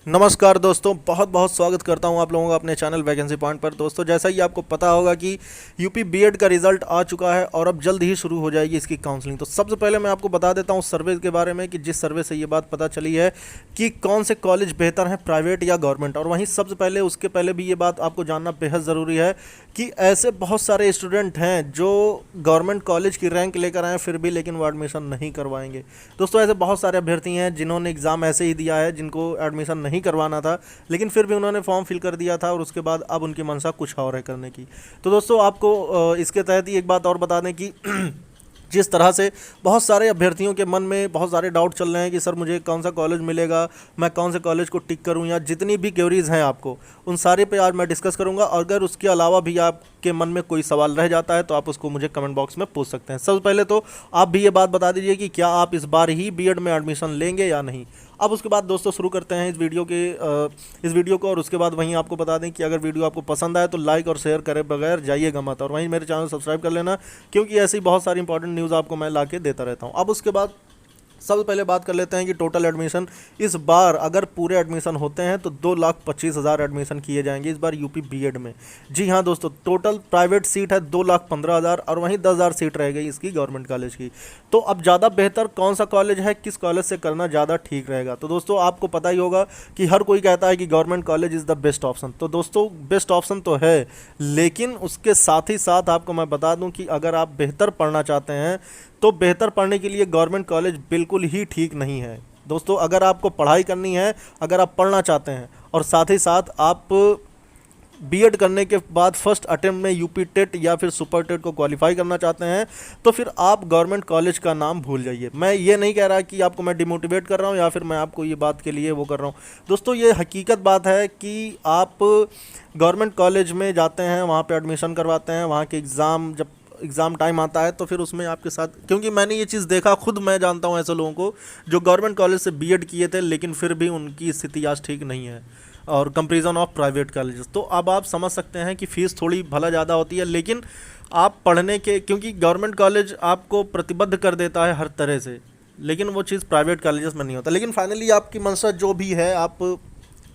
नमस्कार दोस्तों, बहुत बहुत स्वागत करता हूं आप लोगों का अपने चैनल वैकेंसी पॉइंट पर। दोस्तों, जैसा कि आपको पता होगा कि यूपी बीएड का रिजल्ट आ चुका है और अब जल्द ही शुरू हो जाएगी इसकी काउंसलिंग। तो सबसे पहले मैं आपको बता देता हूं सर्वे के बारे में कि जिस सर्वे से ये बात पता चली है कि कौन से कॉलेज बेहतर हैं, प्राइवेट या गवर्नमेंट। और वहीं सबसे पहले उसके पहले भी ये बात आपको जानना बेहद ज़रूरी है कि ऐसे बहुत सारे स्टूडेंट हैं जो गवर्नमेंट कॉलेज की रैंक लेकर आए फिर भी लेकिन वो एडमिशन नहीं करवाएंगे। दोस्तों, ऐसे बहुत सारे अभ्यर्थी हैं जिन्होंने एग्ज़ाम ऐसे ही दिया है, जिनको एडमिशन नहीं करवाना था लेकिन फिर भी उन्होंने फॉर्म फिल कर दिया था और उसके बाद अब उनकी मंशा कुछ और है करने की। तो दोस्तों, आपको इसके तहत ही एक बात और बता दें कि जिस तरह से बहुत सारे अभ्यर्थियों के मन में बहुत सारे डाउट चल रहे हैं कि सर मुझे कौन सा कॉलेज मिलेगा, मैं कौन से कॉलेज को टिक करूं, या जितनी भी क्वेरीज हैं आपको उन सारे पे आज मैं डिस्कस करूंगा। और अगर उसके अलावा भी आपके मन में कोई सवाल रह जाता है तो आप उसको मुझे कमेंट बॉक्स में पूछ सकते हैं। सबसे पहले तो आप भी ये बात बता दीजिए कि क्या आप इस बार ही बीएड में एडमिशन लेंगे या नहीं। अब उसके बाद दोस्तों शुरू करते हैं इस वीडियो को। और उसके बाद वहीं आपको बता दें कि अगर वीडियो आपको पसंद आए तो लाइक और शेयर करे बगैर जाइएगा मत, और वहीं मेरे चैनल सब्सक्राइब कर लेना, क्योंकि ऐसी बहुत सारी इंपॉर्टेंट न्यूज़ आपको मैं ला के देता रहता हूँ। अब उसके बाद सबसे पहले बात कर लेते हैं कि टोटल एडमिशन इस बार अगर पूरे एडमिशन होते हैं तो 2,25,000 एडमिशन किए जाएंगे इस बार यूपी बीएड में। जी हाँ दोस्तों, टोटल प्राइवेट सीट है 2,15,000 और वहीं 10,000 सीट रह गई इसकी गवर्नमेंट कॉलेज की। तो अब ज़्यादा बेहतर कौन सा कॉलेज है, किस कॉलेज से करना ज़्यादा ठीक रहेगा। तो दोस्तों, आपको पता ही होगा कि हर कोई कहता है कि government college is the best option. तो दोस्तों, बेस्ट ऑप्शन तो है, लेकिन उसके साथ ही साथ आपको मैं बता दूं कि अगर आप बेहतर पढ़ना चाहते हैं तो बेहतर पढ़ने के लिए गवर्नमेंट कॉलेज बिल्कुल ही ठीक नहीं है। दोस्तों, अगर आपको पढ़ाई करनी है, अगर आप पढ़ना चाहते हैं और साथ ही साथ आप बीएड करने के बाद फर्स्ट अटेम्प्ट में यूपी टेट या फिर सुपर टेट को क्वालिफाई करना चाहते हैं, तो फिर आप गवर्नमेंट कॉलेज का नाम भूल जाइए। मैं ये नहीं कह रहा कि आपको मैं डिमोटिवेट कर रहा हूँ या फिर मैं आपको ये बात के लिए वो कर रहा हूँ। दोस्तों, ये हकीकत बात है कि आप गवर्नमेंट कॉलेज में जाते हैं, वहाँ पे एडमिशन करवाते हैं, वहाँ के जब एग्ज़ाम टाइम आता है तो फिर उसमें आपके साथ, क्योंकि मैंने ये चीज़ देखा, खुद मैं जानता हूँ ऐसे लोगों को जो गवर्नमेंट कॉलेज से बीएड किए थे लेकिन फिर भी उनकी स्थिति आज ठीक नहीं है, और कंपैरिजन ऑफ प्राइवेट कॉलेजेस। तो अब आप समझ सकते हैं कि फ़ीस थोड़ी भला ज़्यादा होती है, लेकिन आप पढ़ने के, क्योंकि गवर्नमेंट कॉलेज आपको प्रतिबद्ध कर देता है हर तरह से, लेकिन वो चीज़ प्राइवेट कॉलेजेस में नहीं होता। लेकिन फाइनली आपकी मंशा जो भी है आप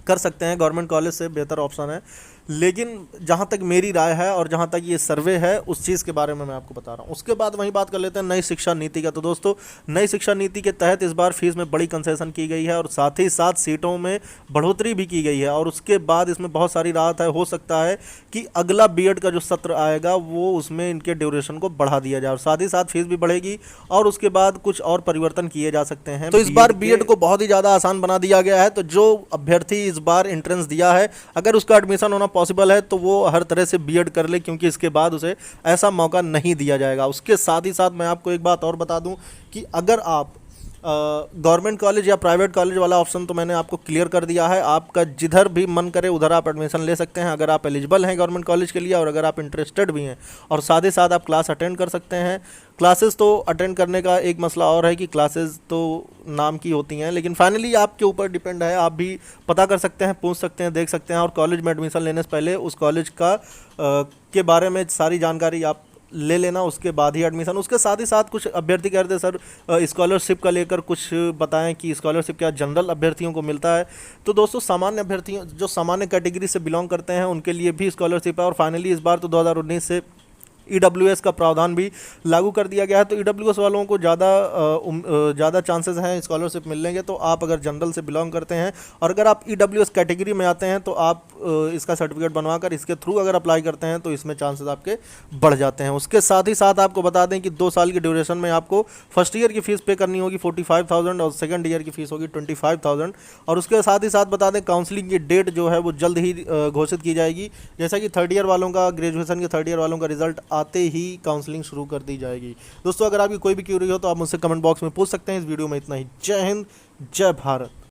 कर सकते हैं, गवर्नमेंट कॉलेज से बेहतर ऑप्शन है। लेकिन जहाँ तक मेरी राय है और जहाँ तक ये सर्वे है उस चीज़ के बारे में मैं आपको बता रहा हूँ। उसके बाद वहीं बात कर लेते हैं नई शिक्षा नीति का। तो दोस्तों, नई शिक्षा नीति के तहत इस बार फीस में बड़ी कंसेशन की गई है और साथ ही साथ सीटों में बढ़ोतरी भी की गई है। और उसके बाद इसमें बहुत सारी राहत है। हो सकता है कि अगला बीएड का जो सत्र आएगा वो उसमें इनके ड्यूरेशन को बढ़ा दिया जाए और साथ ही साथ फीस भी बढ़ेगी और उसके बाद कुछ और परिवर्तन किए जा सकते हैं। तो इस बार बीएड को बहुत ही ज़्यादा आसान बना दिया गया है। तो जो अभ्यर्थी इस बार एंट्रेंस दिया है, अगर उसका एडमिशन होना पॉसिबल है तो वो हर तरह से बीएड कर ले, क्योंकि इसके बाद उसे ऐसा मौका नहीं दिया जाएगा। उसके साथ ही साथ मैं आपको एक बात और बता दूं कि अगर आप गवर्नमेंट कॉलेज या प्राइवेट कॉलेज वाला ऑप्शन तो मैंने आपको क्लियर कर दिया है, आपका जिधर भी मन करे उधर आप एडमिशन ले सकते हैं अगर आप एलिजिबल हैं गवर्नमेंट कॉलेज के लिए और अगर आप इंटरेस्टेड भी हैं, और साथ ही साथ आप क्लास अटेंड कर सकते हैं। क्लासेस तो अटेंड करने का एक मसला और है कि क्लासेस तो नाम की होती हैं, लेकिन फाइनली आपके ऊपर डिपेंड है। आप भी पता कर सकते हैं, पूछ सकते हैं, देख सकते हैं, और कॉलेज में एडमिशन लेने से पहले उस कॉलेज का के बारे में सारी जानकारी आप ले लेना, उसके बाद ही एडमिशन। उसके साथ ही साथ कुछ अभ्यर्थी कह रहे थे सर स्कॉलरशिप का लेकर कुछ बताएं कि स्कॉलरशिप क्या जनरल अभ्यर्थियों को मिलता है। तो दोस्तों, सामान्य अभ्यर्थियों जो सामान्य कैटेगरी से बिलोंग करते हैं उनके लिए भी स्कॉलरशिप है। और फाइनली इस बार तो 2019 से ईडब्ल्यूएस का प्रावधान भी लागू कर दिया गया है। तो ईडब्ल्यूएस वालों को ज़्यादा चांसेस हैं स्कॉलरशिप मिलने के। तो आप अगर जनरल से बिलोंग करते हैं और अगर आप ईडब्ल्यूएस कैटेगरी में आते हैं तो आप इसका सर्टिफिकेट बनवाकर इसके थ्रू अगर अप्लाई करते हैं तो इसमें चांसेस आपके बढ़ जाते हैं। उसके साथ ही साथ आपको बता दें कि 2 साल की ड्यूरेशन में आपको फर्स्ट ईयर की फ़ीस पे करनी होगी 45,000 और सेकंड ईयर की फ़ीस होगी 25,000। और उसके साथ ही साथ बता दें काउंसलिंग की डेट जो है वो जल्द ही घोषित की जाएगी। जैसा कि थर्ड ईयर वालों का, ग्रेजुएशन के थर्ड ईयर वालों का रिजल्ट आते ही काउंसलिंग शुरू कर दी जाएगी। दोस्तों, अगर आपकी कोई भी क्यूरी हो तो आप मुझसे कमेंट बॉक्स में पूछ सकते हैं। इस वीडियो में इतना ही। जय हिंद, जय भारत।